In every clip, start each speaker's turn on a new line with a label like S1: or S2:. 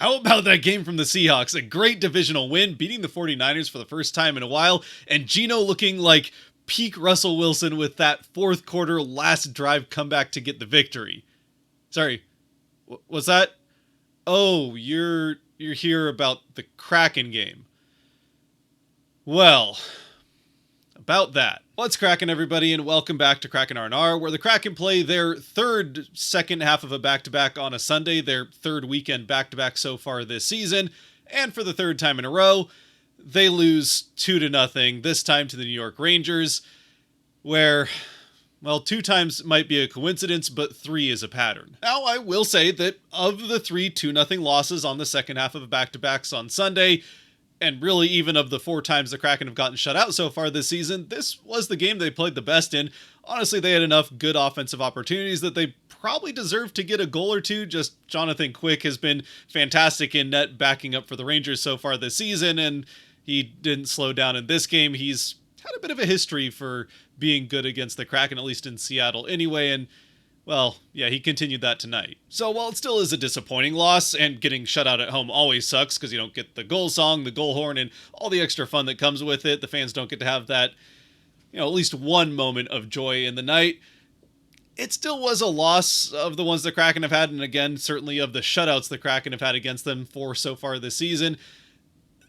S1: How about that game from the Seahawks? A great divisional win, beating the 49ers for the first time in a while, and Geno looking like peak Russell Wilson with that fourth quarter last drive comeback to get the victory. Sorry, was that? Oh, you're here about the Kraken game. Well, about that. What's cracking, everybody, and welcome back to Kraken R&R, where the Kraken play their third second half of a back-to-back on a Sunday, their third weekend back-to-back so far this season, and for the third time in a row, they lose 2-0, this time to the New York Rangers, where, well, 2 times might be a coincidence, but 3 is a pattern. Now, I will say that of the 3 2-0 losses on the second half of a back-to-backs on Sunday, and really even of the 4 times the Kraken have gotten shut out so far this season, this was the game they played the best in. Honestly, they had enough good offensive opportunities that they probably deserved to get a goal or two. Just Jonathan Quick has been fantastic in net backing up for the Rangers so far this season, and he didn't slow down in this game. He's had a bit of a history for being good against the Kraken, at least in Seattle anyway, and well, yeah, he continued that tonight. So while it still is a disappointing loss, and getting shut out at home always sucks because you don't get the goal song, the goal horn, and all the extra fun that comes with it, the fans don't get to have that, at least one moment of joy in the night. It still was a loss of the ones the Kraken have had, and again, certainly of the shutouts the Kraken have had against them for so far this season,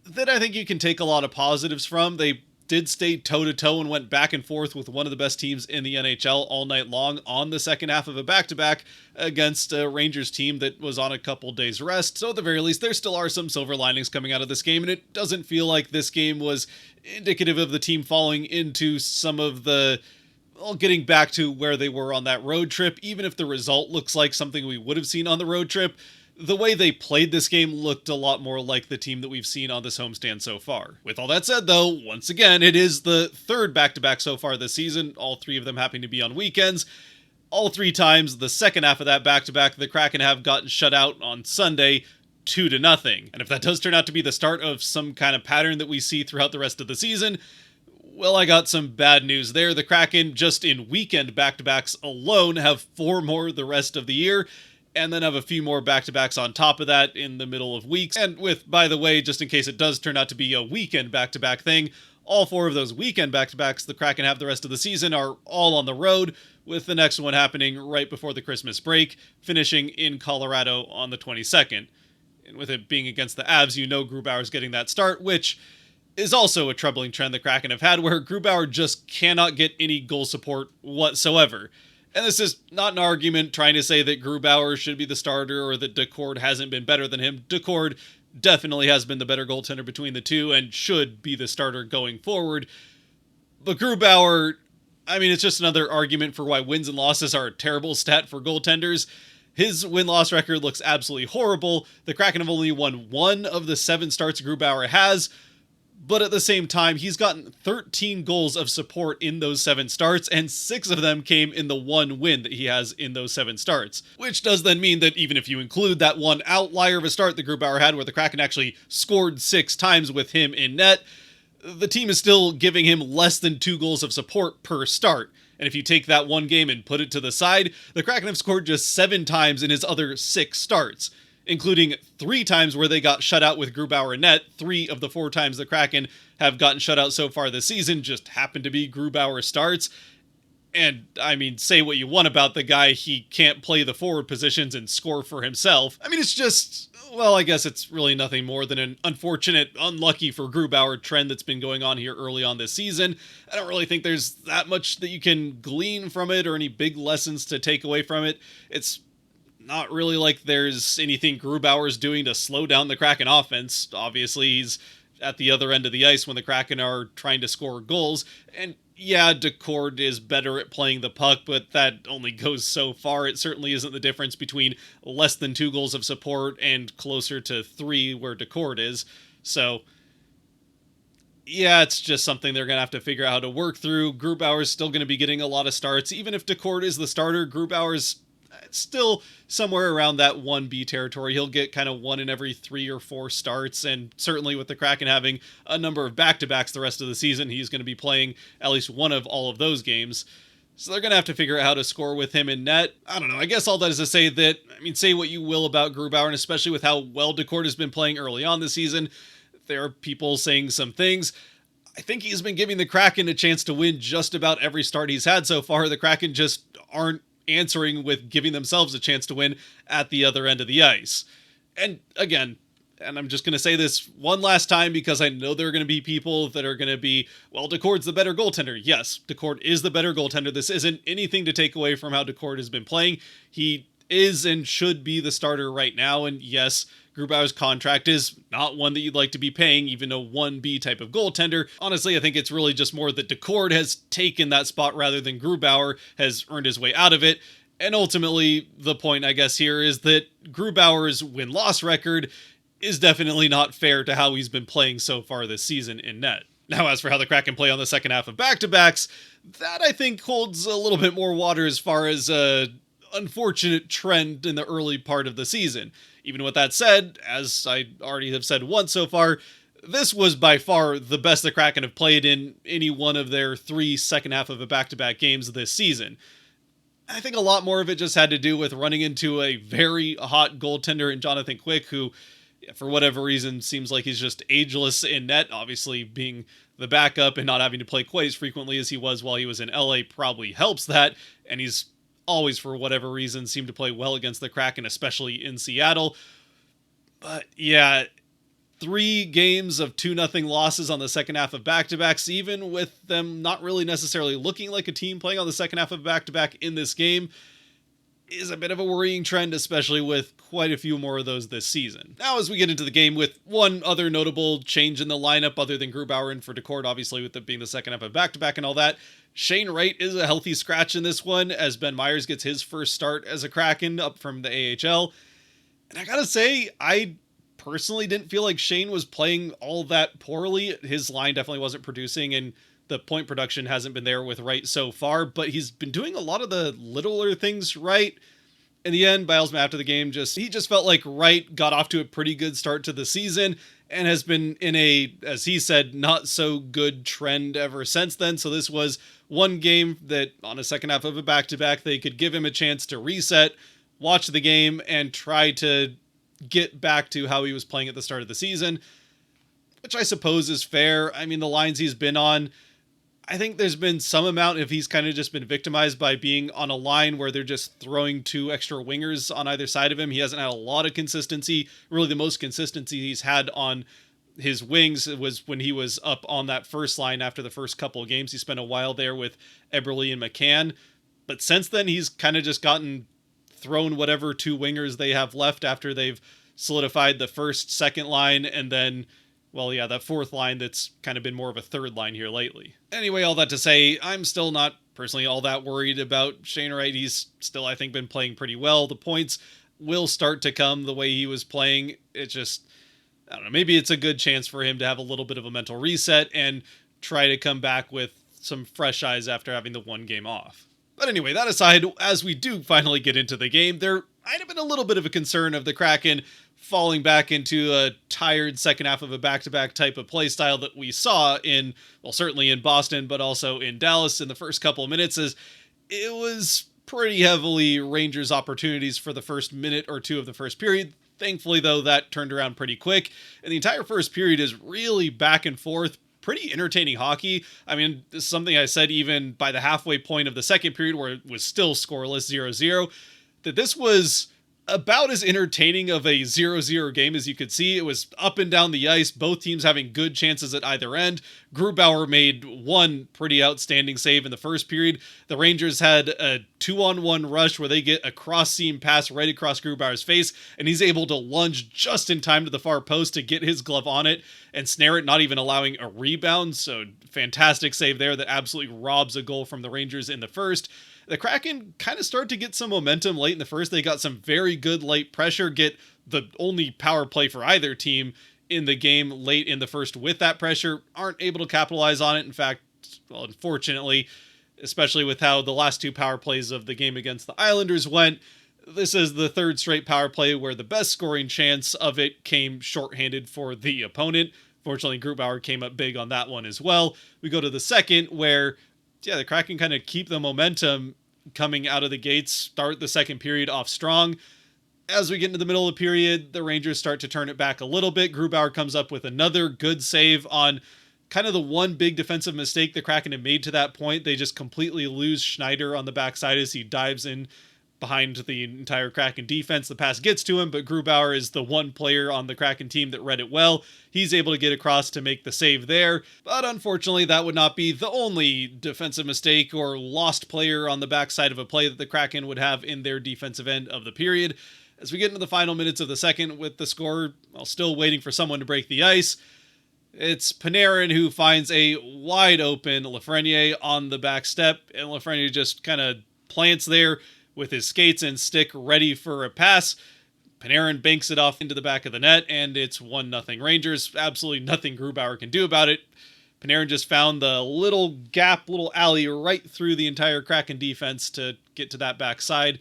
S1: that I think you can take a lot of positives from. They did stay toe-to-toe and went back and forth with one of the best teams in the NHL all night long on the second half of a back-to-back against a Rangers team that was on a couple days rest. So at the very least, there still are some silver linings coming out of this game, and it doesn't feel like this game was indicative of the team falling into some of the, well, getting back to where they were on that road trip. Even if the result looks like something we would have seen on the road trip, the way they played this game looked a lot more like the team that we've seen on this homestand so far. With all that said, though, once again, it is the third back-to-back so far this season, all 3 of them happening to be on weekends. All 3 times, the second half of that back-to-back, the Kraken have gotten shut out on Sunday 2-0. And if that does turn out to be the start of some kind of pattern that we see throughout the rest of the season, well, I got some bad news there. The Kraken, just in weekend back-to-backs alone, have 4 more the rest of the year, and then have a few more back-to-backs on top of that in the middle of weeks. And with, by the way, just in case it does turn out to be a weekend back-to-back thing, all 4 of those weekend back-to-backs the Kraken have the rest of the season are all on the road, with the next one happening right before the Christmas break, finishing in Colorado on the 22nd. And with it being against the Avs, Grubauer's getting that start, which is also a troubling trend the Kraken have had, where Grubauer just cannot get any goal support whatsoever. And this is not an argument trying to say that Grubauer should be the starter or that Decord hasn't been better than him. Decord definitely has been the better goaltender between the two and should be the starter going forward. But Grubauer, it's just another argument for why wins and losses are a terrible stat for goaltenders. His win-loss record looks absolutely horrible. The Kraken have only won 1 of the 7 starts Grubauer has, but at the same time, he's gotten 13 goals of support in those 7 starts, and 6 of them came in the 1 win that he has in those 7 starts. Which does then mean that even if you include that one outlier of a start that Grubauer had where the Kraken actually scored 6 times with him in net, the team is still giving him less than 2 goals of support per start. And if you take that one game and put it to the side, the Kraken have scored just 7 times in his other 6 starts, including 3 times where they got shut out with Grubauer in net. 3 of the 4 times the Kraken have gotten shut out so far this season just happen to be Grubauer starts. And, say what you want about the guy, he can't play the forward positions and score for himself. It's just, well, I guess it's really nothing more than an unfortunate, unlucky for Grubauer trend that's been going on here early on this season. I don't really think there's that much that you can glean from it or any big lessons to take away from it. It's not really like there's anything Grubauer's doing to slow down the Kraken offense. Obviously, he's at the other end of the ice when the Kraken are trying to score goals. And yeah, Decord is better at playing the puck, but that only goes so far. It certainly isn't the difference between less than 2 goals of support and closer to 3 where Decord is. So yeah, it's just something they're going to have to figure out how to work through. Grubauer's still going to be getting a lot of starts. Even if Decord is the starter, Grubauer's still somewhere around that 1B territory. He'll get kind of 1 in every 3 or 4 starts, and certainly with the Kraken having a number of back-to-backs the rest of the season, he's going to be playing at least one of all of those games. So they're going to have to figure out how to score with him in net. I don't know. I guess all that is to say that, say what you will about Grubauer, and especially with how well Decourt has been playing early on this season, there are people saying some things. I think he's been giving the Kraken a chance to win just about every start he's had so far. The Kraken just aren't answering with giving themselves a chance to win at the other end of the ice. And again, and I'm just going to say this one last time because I know there are going to be people that are going to be, well, Decourt's the better goaltender. Yes, Decourt is the better goaltender. This isn't anything to take away from how Decourt has been playing. He is and should be the starter right now. And yes, Grubauer's contract is not one that you'd like to be paying, even a 1B type of goaltender. Honestly, I think it's really just more that Decourt has taken that spot rather than Grubauer has earned his way out of it. And ultimately, the point, I guess, here is that Grubauer's win-loss record is definitely not fair to how he's been playing so far this season in net. Now, as for how the Kraken play on the second half of back-to-backs, that I think holds a little bit more water as far as unfortunate trend in the early part of the season. Even with that said, as I already have said once so far, this was by far the best the Kraken have played in any one of their 3 second half of a back-to-back games this season. I think a lot more of it just had to do with running into a very hot goaltender in Jonathan Quick, who, for whatever reason, seems like he's just ageless in net. Obviously, being the backup and not having to play quite as frequently as he was while he was in LA probably helps that, and he's always, for whatever reason, seemed to play well against the Kraken, especially in Seattle. But yeah, 3 games of 2-0 losses on the second half of back-to-backs, even with them not really necessarily looking like a team playing on the second half of back-to-back in this game, is a bit of a worrying trend, especially with quite a few more of those this season. Now, as we get into the game with one other notable change in the lineup other than Grubauer and for Decourt, obviously with it being the second half of back-to-back and all that, Shane Wright is a healthy scratch in this one as Ben Myers gets his first start as a Kraken up from the AHL. And I gotta say, I personally didn't feel like Shane was playing all that poorly. His line definitely wasn't producing, and the point production hasn't been there with Wright so far, but he's been doing a lot of the littler things right. In the end, Bilesman after the game he just felt like Wright got off to a pretty good start to the season and has been in a, as he said, not so good trend ever since then. So this was one game that on a second half of a back-to-back, they could give him a chance to reset, watch the game, and try to get back to how he was playing at the start of the season, which I suppose is fair. The lines he's been on, I think there's been some amount if he's kind of just been victimized by being on a line where they're just throwing 2 extra wingers on either side of him. He hasn't had a lot of consistency. Really, the most consistency he's had on his wings was when he was up on that first line after the first couple of games. He spent a while there with Eberle and McCann. But since then, he's kind of just gotten thrown whatever 2 wingers they have left after they've solidified the first, second line, and then, well, yeah, that fourth line that's kind of been more of a third line here lately. Anyway, all that to say, I'm still not personally all that worried about Shane Wright. He's still, I think, been playing pretty well. The points will start to come the way he was playing. It's just, I don't know, maybe it's a good chance for him to have a little bit of a mental reset and try to come back with some fresh eyes after having the 1 game off. But anyway, that aside, as we do finally get into the game, there might have been a little bit of a concern of the Kraken falling back into a tired second half of a back-to-back type of play style that we saw in, well, certainly in Boston, but also in Dallas in the first couple of minutes, as it was pretty heavily Rangers opportunities for the first minute or 2 of the first period. Thankfully, though, that turned around pretty quick, and the entire first period is really back and forth, pretty entertaining hockey. This is something I said even by the halfway point of the second period, where it was still scoreless 0-0, that this was about as entertaining of a 0-0 game as you could see. It was up and down the ice, both teams having good chances at either end. Grubauer made 1 pretty outstanding save in the first period. The Rangers had a 2-on-1 rush where they get a cross-seam pass right across Grubauer's face, and he's able to lunge just in time to the far post to get his glove on it and snare it, not even allowing a rebound. So fantastic save there that absolutely robs a goal from the Rangers in the first. The Kraken kind of start to get some momentum late in the first. They got some very good late pressure, get the only power play for either team in the game late in the first with that pressure, aren't able to capitalize on it. In fact, well, unfortunately, especially with how the last 2 power plays of the game against the Islanders went, this is the 3rd straight power play where the best scoring chance of it came shorthanded for the opponent. Fortunately, Grubauer came up big on that one as well. We go to the second, where yeah, the Kraken kind of keep the momentum coming out of the gates, start the second period off strong. As we get into the middle of the period, the Rangers start to turn it back a little bit. Grubauer comes up with another good save on kind of the one big defensive mistake the Kraken had made to that point. They just completely lose Schneider on the backside as he dives in behind the entire Kraken defense. The pass gets to him, but Grubauer is the one player on the Kraken team that read it well. He's able to get across to make the save there, but unfortunately that would not be the only defensive mistake or lost player on the backside of a play that the Kraken would have in their defensive end of the period. As we get into the final minutes of the second with the score, while still waiting for someone to break the ice, it's Panarin who finds a wide open Lafreniere on the back step, and Lafreniere just kind of plants there with his skates and stick ready for a pass. Panarin banks it off into the back of the net, and it's 1-0 Rangers. Absolutely nothing Grubauer can do about it. Panarin just found the little gap, little alley right through the entire Kraken defense to get to that backside.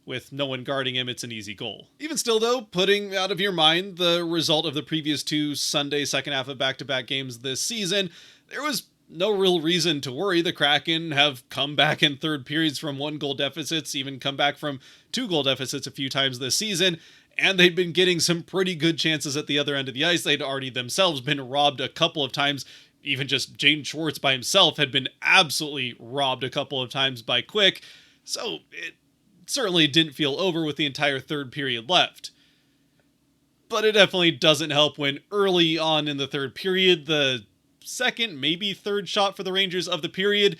S1: With no one guarding him, it's an easy goal. Even still, though, putting out of your mind the result of the previous two Sunday second half of back-to-back games this season, there was no real reason to worry. The Kraken have come back in third periods from 1-goal deficits, even come back from 2-goal deficits a few times this season, and they'd been getting some pretty good chances at the other end of the ice. They'd already themselves been robbed a couple of times. Even just Jaden Schwartz by himself had been absolutely robbed a couple of times by Quick, so it certainly didn't feel over with the entire third period left. But it definitely doesn't help when early on in the third period, the second, maybe third shot for the Rangers of the period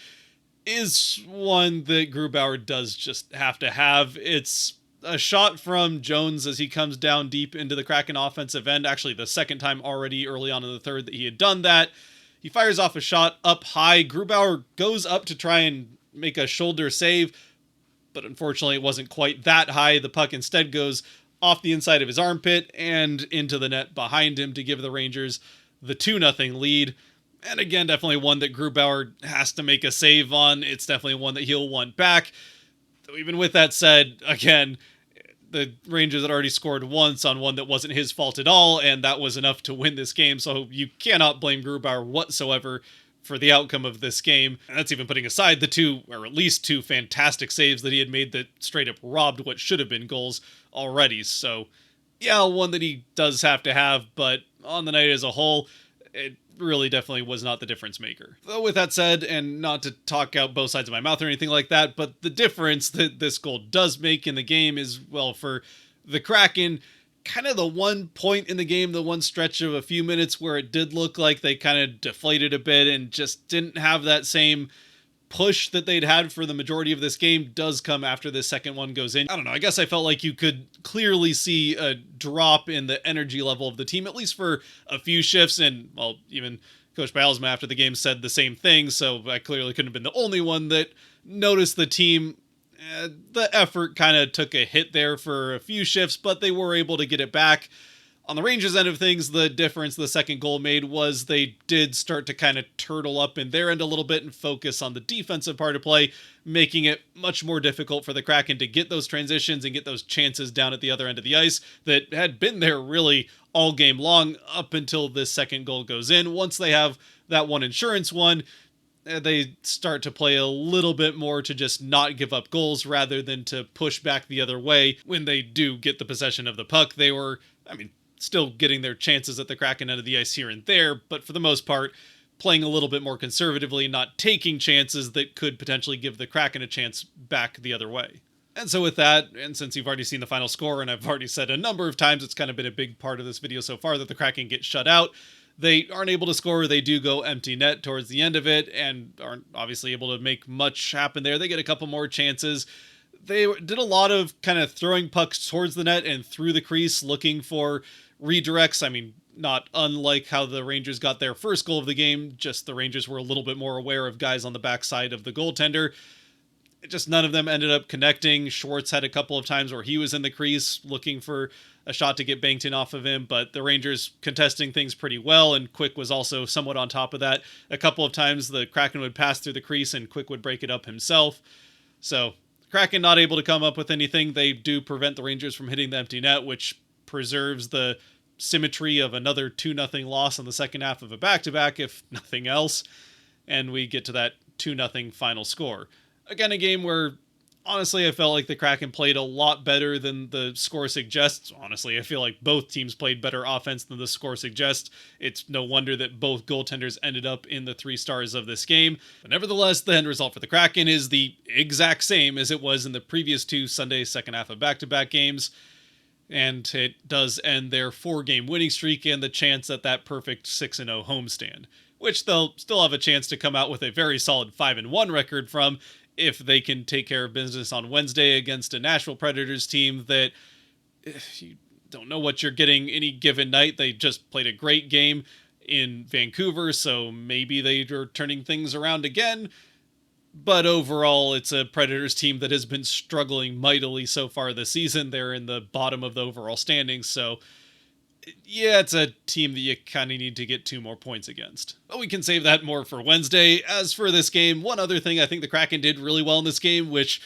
S1: is one that Grubauer does just have to have. It's a shot from Jones as he comes down deep into the Kraken offensive end. Actually, the second time already early on in the third that he had done that. He fires off a shot up high. Grubauer goes up to try and make a shoulder save, but unfortunately it wasn't quite that high. The puck instead goes off the inside of his armpit and into the net behind him to give the Rangers the 2-0 lead. And again, definitely one that Grubauer has to make a save on. It's definitely one that he'll want back. Though even with that said, again, the Rangers had already scored once on one that wasn't his fault at all, and that was enough to win this game. So you cannot blame Grubauer whatsoever for the outcome of this game. And that's even putting aside the two, or at least two, fantastic saves that he had made that straight up robbed what should have been goals already. So yeah, one that he does have to have, but on the night as a whole, it really definitely was not the difference maker. Though with that said, and not to talk out both sides of my mouth or anything like that, but the difference that this goal does make in the game is, well, for the Kraken, kind of the one point in the game, the one stretch of a few minutes where it did look like they kind of deflated a bit and just didn't have that same push that they'd had for the majority of this game, does come after this second one goes in. I don't know, I guess I felt like you could clearly see a drop in the energy level of the team, at least for a few shifts, and, well, even Coach Bylsma after the game said the same thing, so I clearly couldn't have been the only one that noticed the team. The effort kind of took a hit there for a few shifts, but they were able to get it back. On the Rangers end of things, the difference the second goal made was they did start to kind of turtle up in their end a little bit and focus on the defensive part of play, making it much more difficult for the Kraken to get those transitions and get those chances down at the other end of the ice that had been there really all game long up until this second goal goes in. Once they have that one insurance one, they start to play a little bit more to just not give up goals rather than to push back the other way. When they do get the possession of the puck, they were, still getting their chances at the Kraken end of the ice here and there, but for the most part, playing a little bit more conservatively, not taking chances that could potentially give the Kraken a chance back the other way. And so with that, and since you've already seen the final score, and I've already said a number of times, it's kind of been a big part of this video so far that the Kraken get shut out. They aren't able to score. They do go empty net towards the end of it and aren't obviously able to make much happen there. They get a couple more chances. They did a lot of kind of throwing pucks towards the net and through the crease, looking for redirects. Not unlike how the Rangers got their first goal of the game, just the Rangers were a little bit more aware of guys on the backside of the goaltender. Just none of them ended up connecting. Schwartz had a couple of times where he was in the crease looking for a shot to get banked in off of him, but the Rangers contesting things pretty well, and Quick was also somewhat on top of that. A couple of times the Kraken would pass through the crease and Quick would break it up himself. So Kraken not able to come up with anything. They do prevent the Rangers from hitting the empty net, which preserves the symmetry of another 2-0 loss in the second half of a back-to-back, if nothing else. And we get to that 2-0 final score. Again, a game where honestly I felt like the Kraken played a lot better than the score suggests. Honestly, I feel like both teams played better offense than the score suggests. It's no wonder that both goaltenders ended up in the 3 stars of this game. But nevertheless, the end result for the Kraken is the exact same as it was in the previous 2 Sunday second half of back-to-back games. And it does end their 4-game winning streak and the chance at that perfect 6-0 homestand, which they'll still have a chance to come out with a very solid 5-1 record from if they can take care of business on Wednesday against a Nashville Predators team that you don't know what you're getting any given night. They just played a great game in Vancouver, so maybe they are turning things around again. But overall, it's a Predators team that has been struggling mightily so far this season. They're in the bottom of the overall standings, so yeah, it's a team that you kind of need to get 2 more points against. But we can save that more for Wednesday. As for this game, one other thing I think the Kraken did really well in this game, which,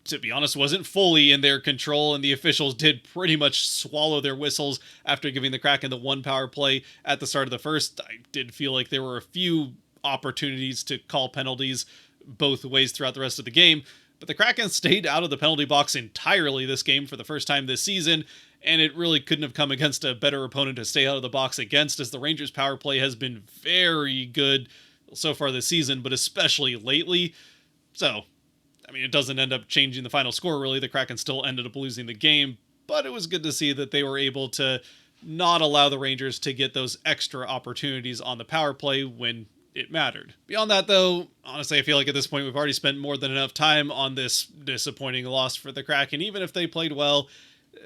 S1: to be honest, wasn't fully in their control, and the officials did pretty much swallow their whistles after giving the Kraken the 1 power play at the start of the first. I did feel like there were a few opportunities to call penalties both ways throughout the rest of the game, but the Kraken stayed out of the penalty box entirely this game for the first time this season, and it really couldn't have come against a better opponent to stay out of the box against, as the Rangers' power play has been very good so far this season, but especially lately. So, I mean, it doesn't end up changing the final score, really. The Kraken still ended up losing the game, but it was good to see that they were able to not allow the Rangers to get those extra opportunities on the power play when it mattered. Beyond that, though, honestly, I feel like at this point we've already spent more than enough time on this disappointing loss for the Kraken. Even if they played well,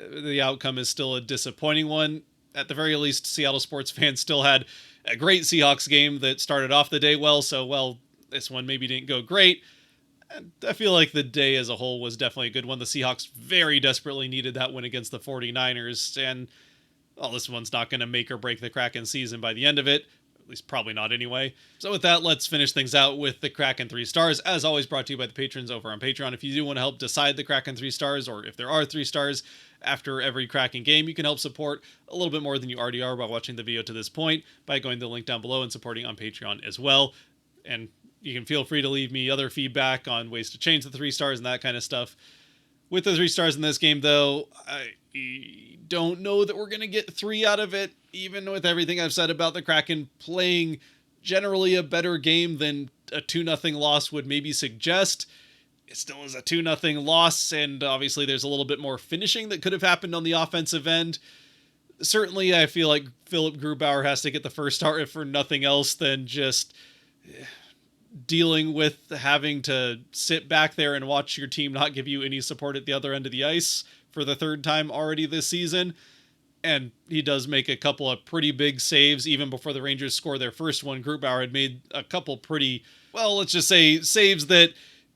S1: the outcome is still a disappointing one. At the very least, Seattle sports fans still had a great Seahawks game that started off the day well, so, well, this one maybe didn't go great. And I feel like the day as a whole was definitely a good one. The Seahawks very desperately needed that win against the 49ers, and, well, this one's not going to make or break the Kraken season by the end of it. At least probably not anyway. So with that, let's finish things out with the Kraken 3 stars. As always, brought to you by the patrons over on Patreon. If you do want to help decide the Kraken 3 stars, or if there are 3 stars after every Kraken game, you can help support a little bit more than you already are by watching the video to this point by going to the link down below and supporting on Patreon as well. And you can feel free to leave me other feedback on ways to change the 3 stars and that kind of stuff. With the 3 stars in this game, though, I don't know that we're going to get 3 out of it, even with everything I've said about the Kraken playing generally a better game than a 2-0 loss would maybe suggest. It still is a 2-0 loss, and obviously there's a little bit more finishing that could have happened on the offensive end. Certainly, I feel like Philip Grubauer has to get the first star, if for nothing else than just dealing with having to sit back there and watch your team not give you any support at the other end of the ice for the 3rd time already this season. And he does make a couple of pretty big saves even before the Rangers score their first one. Grubauer had made a couple pretty, well, let's just say saves that,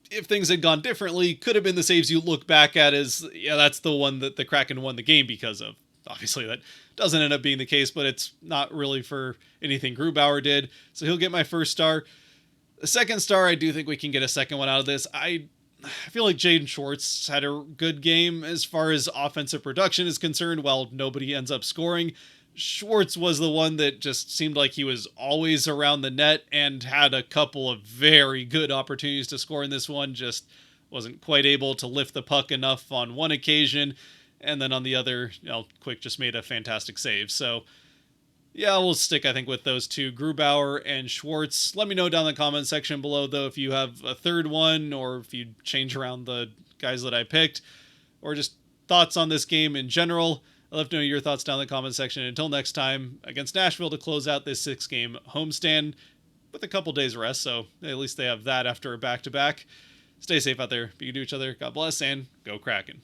S1: if things had gone differently, could have been the saves you look back at as, yeah, that's the one that the Kraken won the game because of. Obviously, that doesn't end up being the case, but it's not really for anything Grubauer did. So he'll get my first star. The second star, I do think we can get a second one out of this. I feel like Jaden Schwartz had a good game as far as offensive production is concerned, while nobody ends up scoring. Schwartz was the one that just seemed like he was always around the net and had a couple of very good opportunities to score in this one, just wasn't quite able to lift the puck enough on one occasion, and then on the other, Quick just made a fantastic save. So yeah, we'll stick, I think, with those 2, Grubauer and Schwartz. Let me know down in the comment section below, though, if you have a third one, or if you change around the guys that I picked, or just thoughts on this game in general. I'd love to know your thoughts down in the comment section. Until next time, against Nashville to close out this 6-game homestand with a couple days rest, so at least they have that after a back-to-back. Stay safe out there. Be good to each other. God bless, and go Kraken.